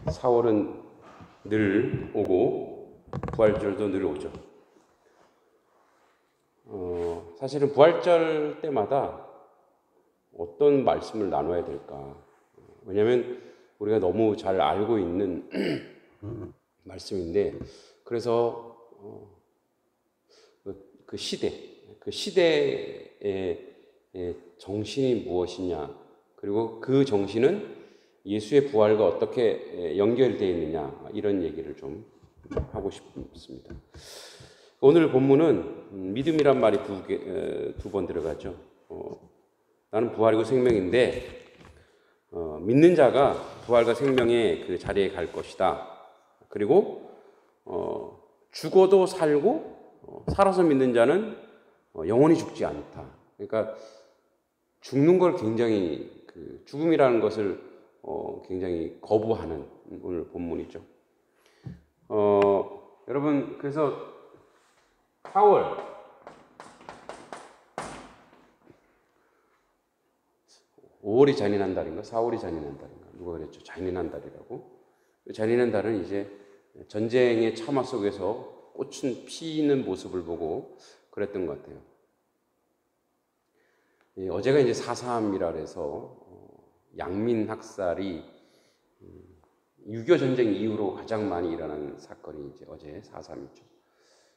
4월은 늘 오고 부활절도 늘 오죠. 사실은 부활절 때마다 어떤 말씀을 나눠야 될까? 왜냐하면 우리가 너무 잘 알고 있는 말씀인데, 그래서 그 시대의 정신이 무엇이냐, 그리고 그 정신은 예수의 부활과 어떻게 연결되어 있느냐, 이런 얘기를 좀 하고 싶습니다. 오늘 본문은 믿음이란 말이 두 번 들어가죠. 나는 부활이고 생명인데, 믿는 자가 부활과 생명의 그 자리에 갈 것이다. 그리고 죽어도 살고 살아서 믿는 자는 영원히 죽지 않다. 그러니까 죽는 걸 굉장히 죽음이라는 것을 굉장히 거부하는 오늘 본문이죠. 여러분, 그래서 4월 5월이 잔인한 달인가 4월이 잔인한 달인가 누가 그랬죠? 잔인한 달이라고. 잔인한 달은 이제 전쟁의 참화 속에서 꽃은 피는 모습을 보고 그랬던 것 같아요. 어제가 이제 4.3이라 해서 양민 학살이 6.25 전쟁 이후로 가장 많이 일어난 사건이 이제 어제 4.3이죠.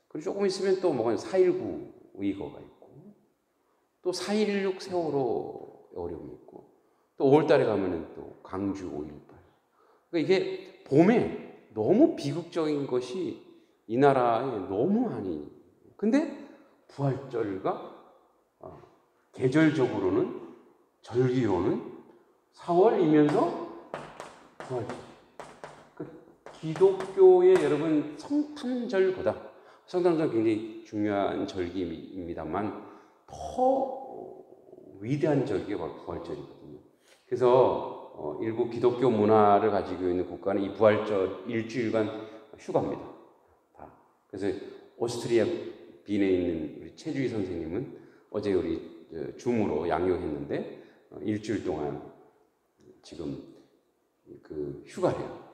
그리고 조금 있으면 또 뭐가 4.19 의거가 있고, 또 4.16 세월호 어려움이 있고, 또 5월달에 가면은 또 광주 5.18. 그러니까 이게 봄에 너무 비극적인 것이 이 나라에 너무 많이. 근데 부활절과 계절적으로는 절기로는 4월이면서 부활절. 기독교의 여러분 성탄절보다, 성탄절 굉장히 중요한 절기입니다만 더 위대한 절기가 바로 부활절이거든요. 그래서 일부 기독교 문화를 가지고 있는 국가는 이 부활절 일주일간 휴가입니다. 다. 그래서 오스트리아 빈에 있는 우리 최주희 선생님은 어제 우리 줌으로 양육했는데 일주일 동안 지금 그 휴가래요.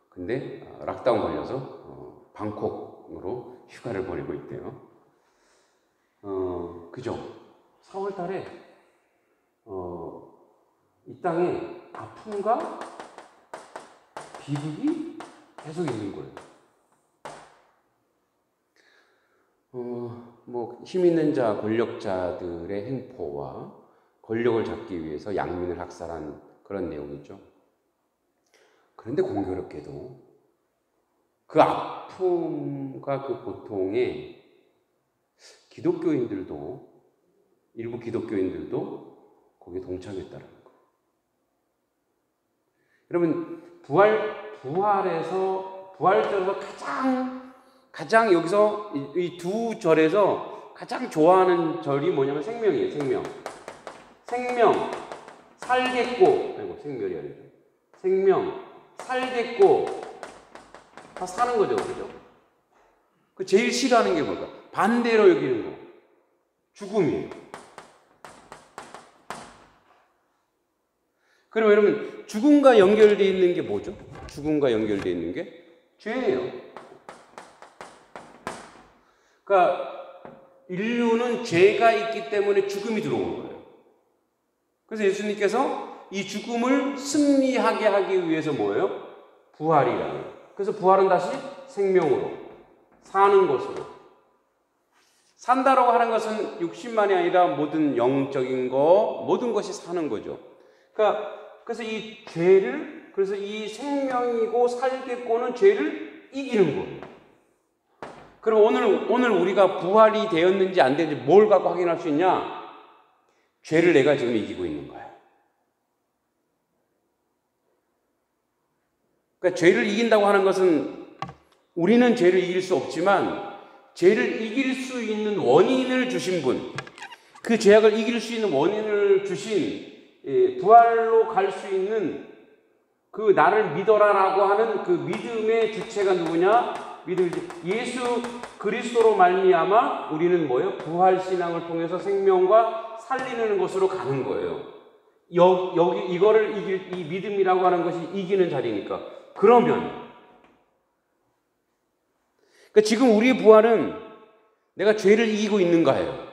근데 락다운 걸려서 방콕으로 휴가를 보내고 있대요. 그죠? 4월 달에 이 땅에 아픔과 비극이 계속 있는 거예요. 뭐 힘 있는 자, 권력자들의 행포와 권력을 잡기 위해서 양민을 학살한 그런 내용이죠. 그런데 공교롭게도 그 아픔과 그 고통에 기독교인들도, 일부 기독교인들도 거기에 동참했다는 거예요. 여러분, 부활절에서 가장 여기서 이 두 절에서 가장 좋아하는 절이 뭐냐면 생명이에요. 생명, 살겠고, 아이고, 생멸이 아니고, 생명, 살겠고, 다 사는 거죠, 그죠? 그 제일 싫어하는 게 뭘까? 반대로 여기는 거. 죽음이에요. 그럼 여러분, 죽음과 연결되어 있는 게 뭐죠? 죽음과 연결되어 있는 게 죄예요. 그러니까 인류는 죄가 있기 때문에 죽음이 들어온 거예요. 그래서 예수님께서 이 죽음을 승리하게 하기 위해서 뭐예요? 부활이라는 거예요. 그래서 부활은 다시 생명으로, 사는 것으로. 산다라고 하는 것은 육신만이 아니라 모든 영적인 거, 모든 것이 사는 거죠. 그래서 이 죄를, 그래서 이 생명이고 살겠고는 죄를 이기는 거예요. 그럼 오늘 우리가 부활이 되었는지 안 되는지 뭘 갖고 확인할 수 있냐? 죄를 내가 지금 이기고 있는 거야. 그러니까 죄를 이긴다고 하는 것은 우리는 죄를 이길 수 없지만 죄를 이길 수 있는 원인을 주신 분, 그 죄악을 이길 수 있는 원인을 주신 부활로 갈 수 있는 그 나를 믿어라라고 하는 그 믿음의 주체가 누구냐? 예수 그리스도로 말미암아 우리는 뭐예요? 부활 신앙을 통해서 생명과 살리는 것으로 가는 거예요. 여기 이거를 이 믿음이라고 하는 것이 이기는 자리니까 그러니까 지금 우리의 부활은 내가 죄를 이기고 있는가예요.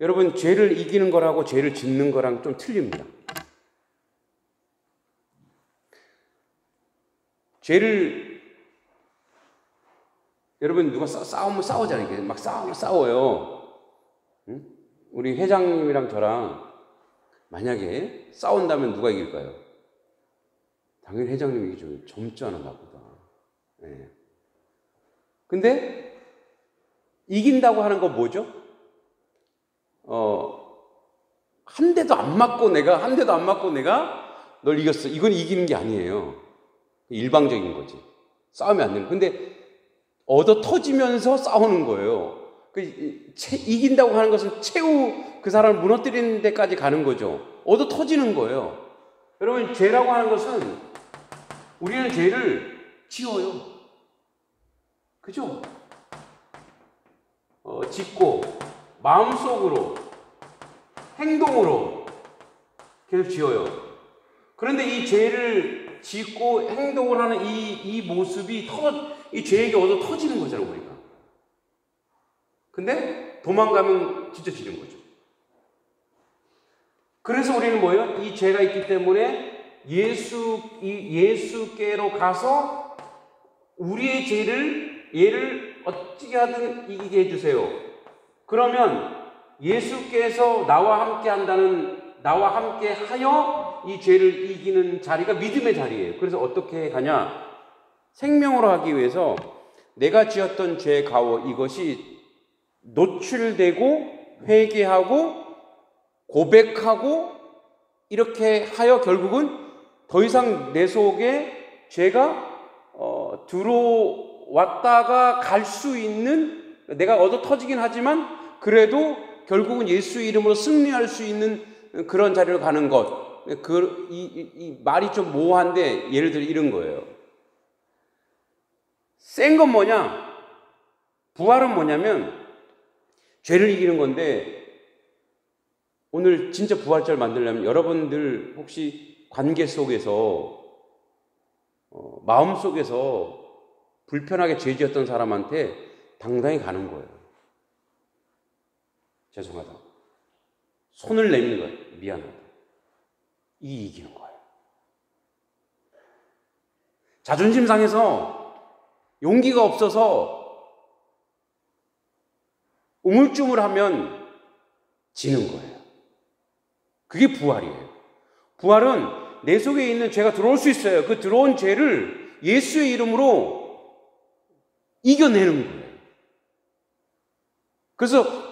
여러분, 죄를 이기는 거라고 죄를 짓는 거랑 좀 틀립니다. 여러분, 누가 싸우면 싸우잖아요. 이렇게 막 싸워요. 응? 우리 회장님이랑 저랑 만약에 싸운다면 누가 이길까요? 당연히 회장님이 이기죠. 젊잖아, 나보다. 네. 근데 이긴다고 하는 건 뭐죠? 한 대도 안 맞고 내가 널 이겼어. 이건 이기는 게 아니에요. 일방적인 거지. 싸우면 안 되는. 근데 얻어 터지면서 싸우는 거예요. 이긴다고 하는 것은 최후 그 사람을 무너뜨리는 데까지 가는 거죠. 얻어 터지는 거예요. 여러분, 죄라고 하는 것은 우리는 죄를 지어요. 그죠? 짓고 마음속으로 행동으로 계속 지어요. 그런데 이 죄를 짓고 행동을 하는 이 모습이 이 죄에게 얻어 터지는 거잖아요, 우리가. 근데 도망가면 진짜 지는 거죠. 그래서 우리는 뭐예요? 이 죄가 있기 때문에 예수께로 가서 우리의 얘를 어찌게 하든 이기게 해주세요. 그러면 예수께서 나와 함께 하여 이 죄를 이기는 자리가 믿음의 자리예요. 그래서 어떻게 가냐? 생명으로 하기 위해서 내가 지었던 죄 가오 이것이 노출되고 회개하고 고백하고 이렇게 하여 결국은 더 이상 내 속에 죄가 들어왔다가 갈 수 있는, 내가 얻어 터지긴 하지만 그래도 결국은 예수 이름으로 승리할 수 있는 그런 자리로 가는 것. 이 말이 좀 모호한데 예를 들어 이런 거예요. 센 건 뭐냐? 부활은 뭐냐면 죄를 이기는 건데, 오늘 진짜 부활절 만들려면 여러분들 혹시 관계 속에서 마음 속에서 불편하게 죄 지었던 사람한테 당당히 가는 거예요. 죄송하다. 손을 내미는 거예요. 미안하다. 이기는 거예요. 자존심 상해서 용기가 없어서 우물쭈물하면 지는 거예요. 그게 부활이에요. 부활은 내 속에 있는 죄가 들어올 수 있어요. 그 들어온 죄를 예수의 이름으로 이겨내는 거예요. 그래서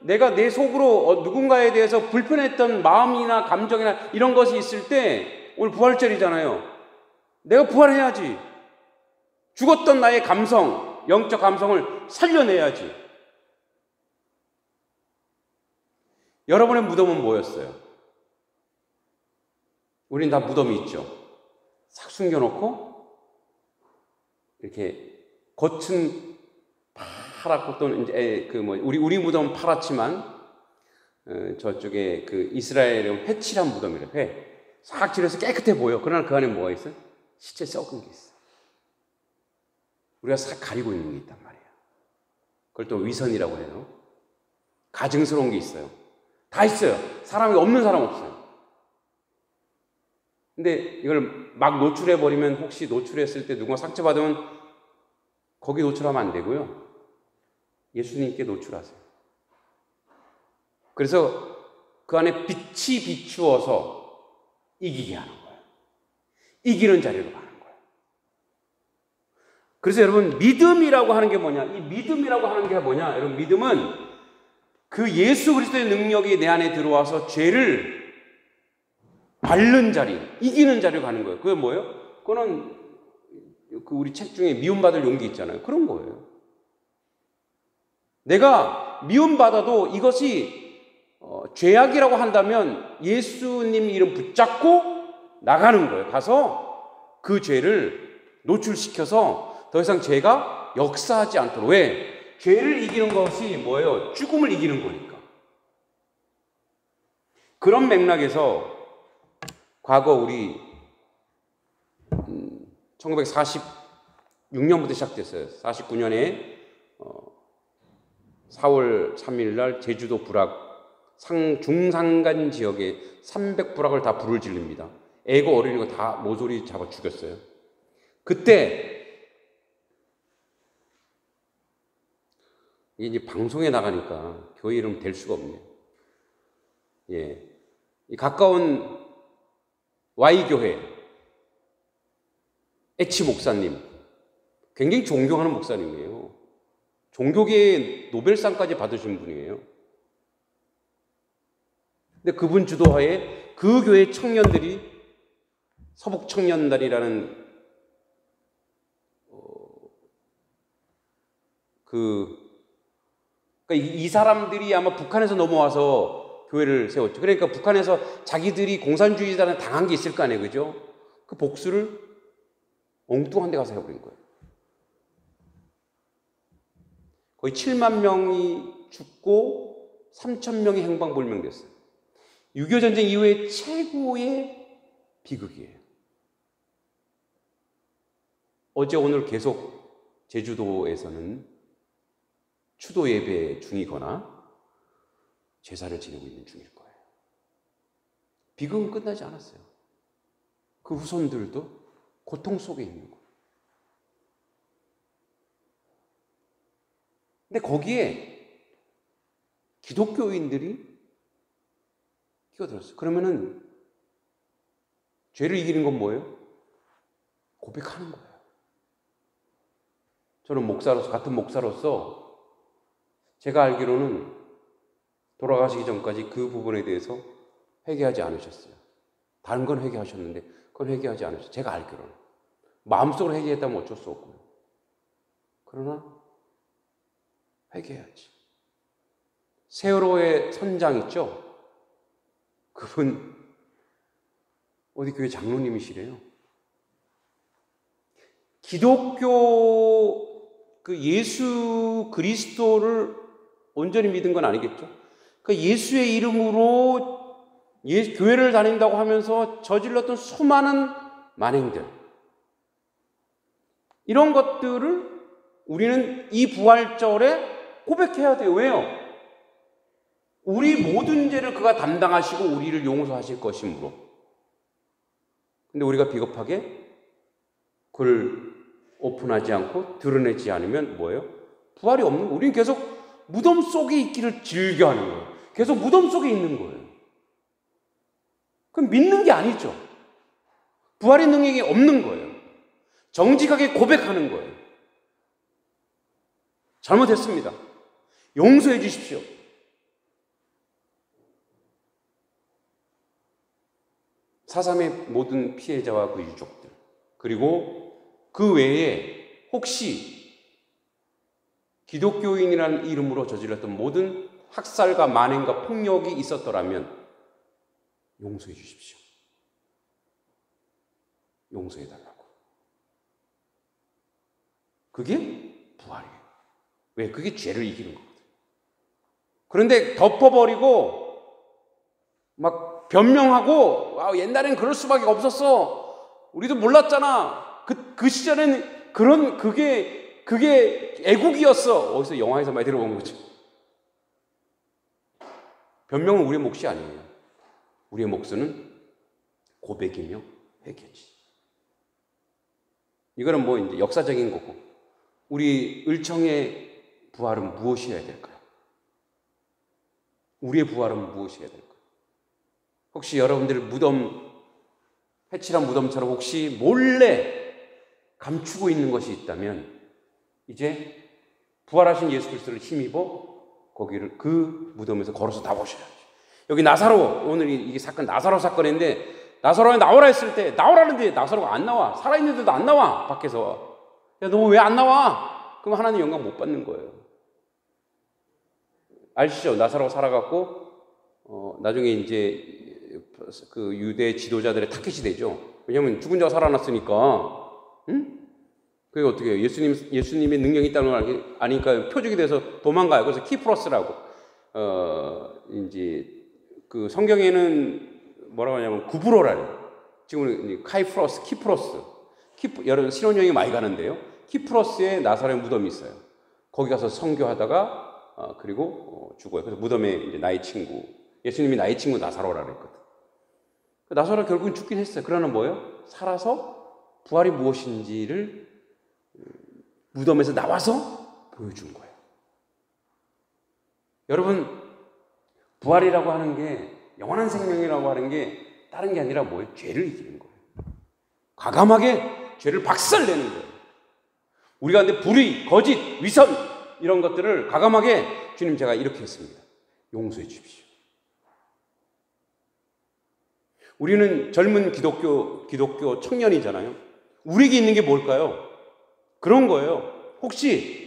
내가 내 속으로 누군가에 대해서 불편했던 마음이나 감정이나 이런 것이 있을 때, 오늘 부활절이잖아요. 내가 부활해야지. 죽었던 나의 감성, 영적 감성을 살려내야지. 여러분의 무덤은 뭐였어요? 우린 다 무덤이 있죠. 싹 숨겨놓고 이렇게 겉은 파랗고, 또는 이제 우리 무덤은 파랗지만 저쪽에 그 이스라엘은 회칠한 무덤이래요. 싹 칠해서 깨끗해 보여. 그러나 그 안에 뭐가 있어요? 시체 썩은 게 있어. 우리가 싹 가리고 있는 게 있단 말이에요. 그걸 또 위선이라고 해요. 가증스러운 게 있어요. 다 있어요. 사람이 없는 사람 없어요. 근데 이걸 막 노출해버리면, 혹시 노출했을 때 누군가 상처받으면 거기 노출하면 안 되고요. 예수님께 노출하세요. 그래서 그 안에 빛이 비추어서 이기게 하는 거예요. 이기는 자리로 가는 거예요. 그래서 여러분, 믿음이라고 하는 게 뭐냐? 이 믿음이라고 하는 게 뭐냐? 여러분, 믿음은 그 예수 그리스도의 능력이 내 안에 들어와서 죄를 앓는 자리, 이기는 자리로 가는 거예요. 그게 뭐예요? 그거는 우리 책 중에 미움받을 용기 있잖아요. 그런 거예요. 내가 미움받아도 이것이 죄악이라고 한다면 예수님 이름 붙잡고 나가는 거예요. 가서 그 죄를 노출시켜서 더 이상 죄가 역사하지 않도록. 왜? 죄를 이기는 것이 뭐예요? 죽음을 이기는 거니까. 그런 맥락에서 과거 우리 1946년부터 시작됐어요. 49년에 4월 3일 날 제주도 불악 중산간 지역에 300불악을 다 불을 지릅니다. 애고 어린이가 다 모조리 잡아 죽였어요. 그때 이게 이제 방송에 나가니까 교회 이름 될 수가 없네요. 예, 이 가까운 Y교회 에치 목사님, 굉장히 존경하는 목사님이에요. 종교계의 노벨상까지 받으신 분이에요. 근데 그분 주도하에 그 교회 청년들이 서북청년단이라는 그러니까 이 사람들이 아마 북한에서 넘어와서 교회를 세웠죠. 그러니까 북한에서 자기들이 공산주의자는 당한 게 있을 거 아니에요, 그죠? 그 복수를 엉뚱한 데 가서 해버린 거예요. 거의 7만 명이 죽고 3천 명이 행방불명됐어요. 6.25 전쟁 이후에 최고의 비극이에요. 어제 오늘 계속 제주도에서는 추도 예배 중이거나 제사를 지내고 있는 중일 거예요. 비극은 끝나지 않았어요. 그 후손들도 고통 속에 있는 거예요. 근데 거기에 기독교인들이 끼어들었어요. 그러면은 죄를 이기는 건 뭐예요? 고백하는 거예요. 저는 같은 목사로서 제가 알기로는 돌아가시기 전까지 그 부분에 대해서 회개하지 않으셨어요. 다른 건 회개하셨는데 그건 회개하지 않으셨어요. 제가 알기로는. 마음속으로 회개했다면 어쩔 수 없고요. 그러나 회개해야지. 세월호의 선장 있죠? 그분 어디 교회 장로님이시래요. 기독교 그 예수 그리스도를 온전히 믿은 건 아니겠죠? 그 예수의 이름으로 교회를 다닌다고 하면서 저질렀던 수많은 만행들, 이런 것들을 우리는 이 부활절에 고백해야 돼요. 왜요? 우리 모든 죄를 그가 담당하시고 우리를 용서하실 것이므로. 근데 우리가 비겁하게 그걸 오픈하지 않고 드러내지 않으면 뭐예요? 부활이 없는 거예요. 우리는 계속 무덤 속에 있기를 즐겨하는 거예요. 계속 무덤 속에 있는 거예요. 그럼 믿는 게 아니죠. 부활의 능력이 없는 거예요. 정직하게 고백하는 거예요. 잘못했습니다. 용서해 주십시오. 사삼의 모든 피해자와 그 유족들, 그리고 그 외에 혹시 기독교인이라는 이름으로 저질렀던 모든 학살과 만행과 폭력이 있었더라면 용서해 주십시오. 용서해 달라고. 그게 부활이에요. 왜? 그게 죄를 이기는 거거든요. 그런데 덮어버리고 막 변명하고 옛날엔 그럴 수밖에 없었어. 우리도 몰랐잖아. 그 시절에는 그게 애국이었어. 어디서 영화에서 많이 들어본 거죠. 변명은 우리의 몫이 아니에요. 우리의 몫은 고백이며 회개지. 이거는 뭐 이제 역사적인 거고, 우리 을청의 부활은 무엇이어야 될까요? 우리의 부활은 무엇이어야 될까요? 혹시 여러분들 해칠한 무덤처럼 혹시 몰래 감추고 있는 것이 있다면 이제 부활하신 예수 그리스도를 힘입어 거기를 그 무덤에서 걸어서 나오셔야지. 여기 나사로, 오늘 이게 사건 나사로 사건인데, 나사로에 나오라 했을 때 나오라는데 나사로가 안 나와. 살아있는데도 안 나와. 밖에서. 야, 너 왜 안 나와? 그럼 하나님 영광 못 받는 거예요. 아시죠? 나사로가 살아갖고 나중에 이제 그 유대 지도자들의 타겟이 되죠. 왜냐하면 죽은 자가 살아났으니까. 응? 그게 어떻게 해요? 예수님의 능력이 있다는 걸 아니까 표적이 돼서 도망가요. 그래서 키프로스라고. 이제 그 성경에는 뭐라고 하냐면 구브로라는. 지금은 키프로스. 여러분 신혼여행 많이 가는데요. 키프로스에 나사로의 무덤이 있어요. 거기 가서 선교하다가 그리고 죽어요. 그래서 무덤에 이제 나의 친구, 예수님이 나의 친구 나사로라 그랬거든. 나사로 결국은 죽긴 했어요. 그러나 뭐예요? 살아서 부활이 무엇인지를 무덤에서 나와서 보여준 거예요. 여러분, 부활이라고 하는 게, 영원한 생명이라고 하는 게 다른 게 아니라 뭐예요? 죄를 이기는 거예요. 과감하게 죄를 박살내는 거예요. 우리가 근데 불의, 거짓, 위선 이런 것들을 과감하게 주님 제가 이렇게 했습니다. 용서해 주십시오. 우리는 젊은 기독교 청년이잖아요. 우리에게 있는 게 뭘까요? 그런 거예요. 혹시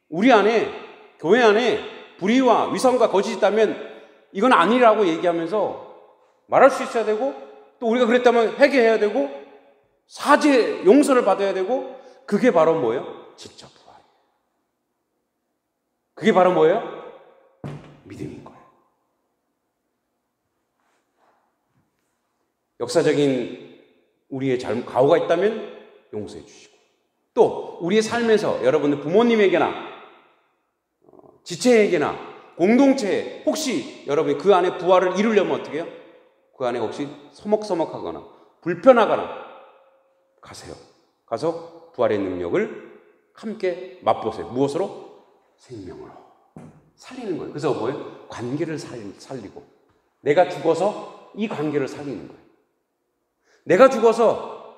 우리 안에, 교회 안에 불의와 위선과 거짓이 있다면 이건 아니라고 얘기하면서 말할 수 있어야 되고, 또 우리가 그랬다면 회개해야 되고, 사죄, 용서를 받아야 되고, 그게 바로 뭐예요? 진짜 부활이에요. 그게 바로 뭐예요? 믿음인 거예요. 역사적인 우리의 가오가 있다면 용서해 주시고, 또 우리의 삶에서 여러분들 부모님에게나 지체에게나 공동체에 혹시 여러분이 그 안에 부활을 이루려면 어떻게 해요? 그 안에 혹시 서먹서먹하거나 불편하거나 가세요. 가서 부활의 능력을 함께 맛보세요. 무엇으로? 생명으로 살리는 거예요. 그래서 뭐예요? 관계를 살리고, 내가 죽어서 이 관계를 살리는 거예요. 내가 죽어서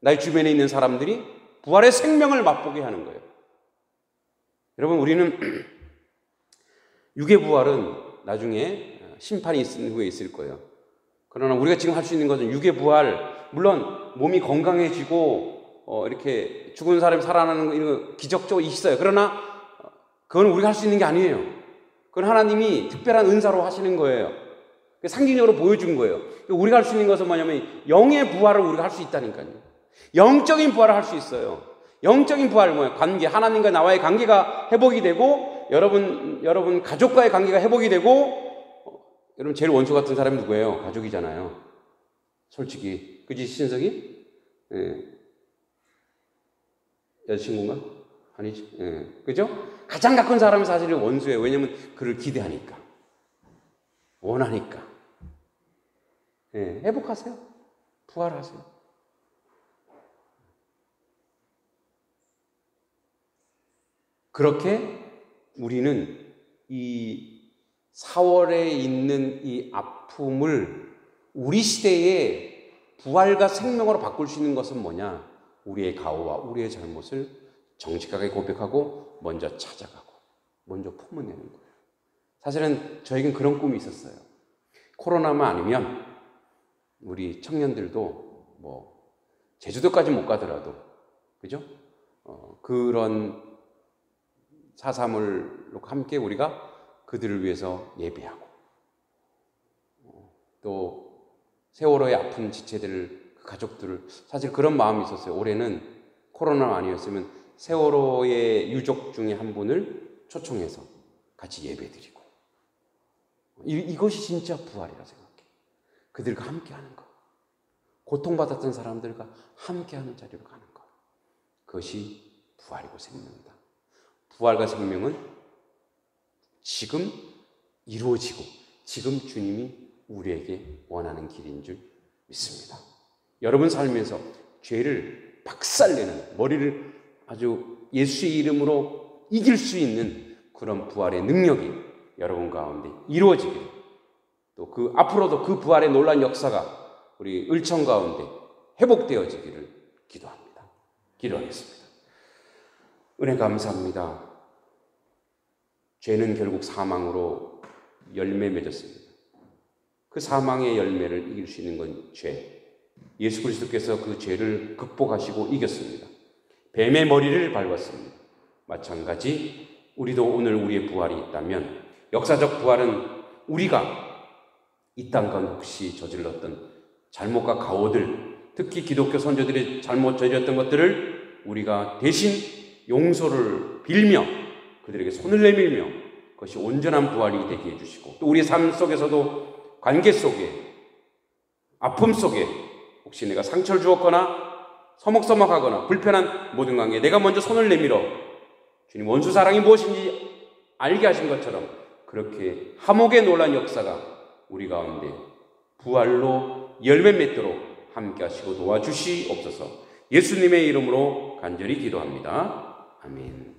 나의 주변에 있는 사람들이 부활의 생명을 맛보게 하는 거예요. 여러분, 우리는 육의 부활은 나중에 심판이 있은 후에 있을 거예요. 그러나 우리가 지금 할 수 있는 것은 육의 부활, 물론 몸이 건강해지고 이렇게 죽은 사람이 살아나는 거 이런 기적적으로 있어요. 그러나 그건 우리가 할 수 있는 게 아니에요. 그건 하나님이 특별한 은사로 하시는 거예요. 상징적으로 보여준 거예요. 우리가 할 수 있는 것은 뭐냐면 영의 부활을 우리가 할 수 있다니까요. 영적인 부활을 할 수 있어요. 영적인 부활은 뭐예요? 관계, 하나님과 나와의 관계가 회복이 되고, 여러분 가족과의 관계가 회복이 되고, 여러분 제일 원수 같은 사람이 누구예요? 가족이잖아요. 솔직히. 그지, 신석이? 예. 여자친구인가? 아니지. 예. 그죠? 가장 가까운 사람이 사실 원수예요. 왜냐면 그를 기대하니까. 원하니까. 예. 회복하세요. 부활하세요. 그렇게 우리는 이 4월에 있는 이 아픔을 우리 시대의 부활과 생명으로 바꿀 수 있는 것은 뭐냐? 우리의 가오와 우리의 잘못을 정직하게 고백하고 먼저 찾아가고 먼저 품어내는 거예요. 사실은 저에겐 그런 꿈이 있었어요. 코로나만 아니면 우리 청년들도 뭐 제주도까지 못 가더라도, 그죠? 그런 4.3을 함께 우리가 그들을 위해서 예배하고, 또 세월호의 아픈 지체들, 그 가족들을, 사실 그런 마음이 있었어요. 올해는 코로나 아니었으면 세월호의 유족 중에 한 분을 초청해서 같이 예배드리고, 이것이 진짜 부활이라 생각해요. 그들과 함께하는 것, 고통받았던 사람들과 함께하는 자리로 가는 것, 그것이 부활이고 생명이다. 부활과 생명은 지금 이루어지고 지금 주님이 우리에게 원하는 길인 줄 믿습니다. 여러분 삶에서 죄를 박살내는, 머리를 아주 예수의 이름으로 이길 수 있는 그런 부활의 능력이 여러분 가운데 이루어지기를, 또 앞으로도 그 부활의 놀라운 역사가 우리 을청 가운데 회복되어지기를 기도합니다. 기도하겠습니다. 은혜 감사합니다. 죄는 결국 사망으로 열매 맺었습니다. 그 사망의 열매를 이길 수 있는 건 죄. 예수 그리스도께서 그 죄를 극복하시고 이겼습니다. 뱀의 머리를 밟았습니다. 마찬가지 우리도 오늘 우리의 부활이 있다면, 역사적 부활은 우리가 이 땅 가운데 혹시 저질렀던 잘못과 가오들, 특히 기독교 선조들의 잘못 저질렀던 것들을 우리가 대신 용서를 빌며 그들에게 손을 내밀며 그것이 온전한 부활이 되게 해주시고, 또 우리의 삶 속에서도 관계 속에, 아픔 속에 혹시 내가 상처를 주었거나 서먹서먹하거나 불편한 모든 관계에 내가 먼저 손을 내밀어 주님 원수 사랑이 무엇인지 알게 하신 것처럼 그렇게 화목의 놀란 역사가 우리 가운데 부활로 열매 맺도록 함께 하시고 도와주시옵소서. 예수님의 이름으로 간절히 기도합니다. 아멘.